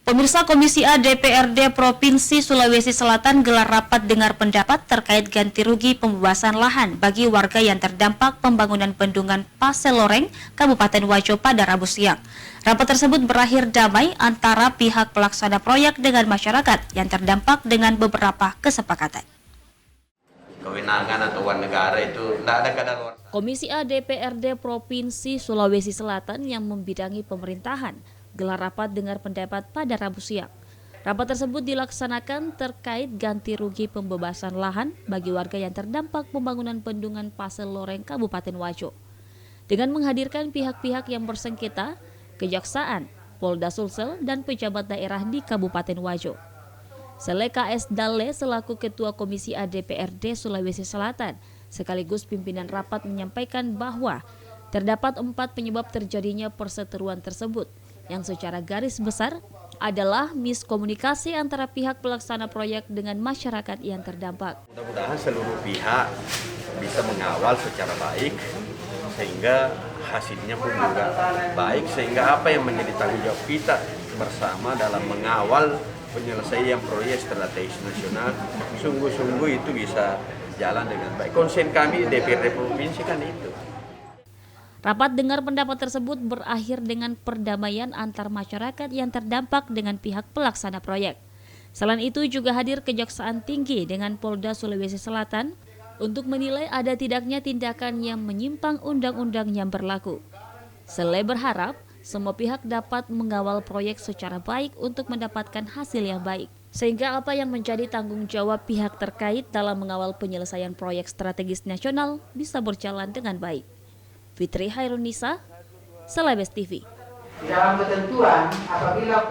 Pemirsa, Komisi A DPRD Provinsi Sulawesi Selatan gelar rapat dengar pendapat terkait ganti rugi pembebasan lahan bagi warga yang terdampak pembangunan bendungan Paseloreng, Kabupaten Wajo pada Rabu siang. Rapat tersebut berakhir damai antara pihak pelaksana proyek dengan masyarakat yang terdampak dengan beberapa kesepakatan. Kewenangan atau uang negara itu tidak ada kadaluarsa. Komisi A DPRD Provinsi Sulawesi Selatan yang membidangi pemerintahan gelar rapat dengar pendapat pada Rabu siang. Rapat tersebut dilaksanakan terkait ganti rugi pembebasan lahan bagi warga yang terdampak pembangunan bendungan Paseloreng, Kabupaten Wajo. Dengan menghadirkan pihak-pihak yang bersengketa, Kejaksaan, Polda Sulsel, dan pejabat daerah di Kabupaten Wajo. Sele KS Dalle selaku Ketua Komisi A DPRD Sulawesi Selatan sekaligus pimpinan rapat menyampaikan bahwa terdapat 4 penyebab terjadinya perseteruan tersebut, yang secara garis besar adalah miskomunikasi antara pihak pelaksana proyek dengan masyarakat yang terdampak. Mudah-mudahan seluruh pihak bisa mengawal secara baik sehingga hasilnya pun juga baik, sehingga apa yang menjadi tanggung jawab kita bersama dalam mengawal penyelesaian proyek strategis nasional sungguh-sungguh itu bisa jalan dengan baik. Konsen kami DPRD Provinsi kan itu. Rapat dengar pendapat tersebut berakhir dengan perdamaian antar masyarakat yang terdampak dengan pihak pelaksana proyek. Selain itu juga hadir Kejaksaan Tinggi dengan Polda Sulawesi Selatan untuk menilai ada tidaknya tindakan yang menyimpang undang-undang yang berlaku. Sele berharap semua pihak dapat mengawal proyek secara baik untuk mendapatkan hasil yang baik, sehingga apa yang menjadi tanggung jawab pihak terkait dalam mengawal penyelesaian proyek strategis nasional bisa berjalan dengan baik. Fitri Hairunisa, Celebes TV. Dalam ketentuan apabila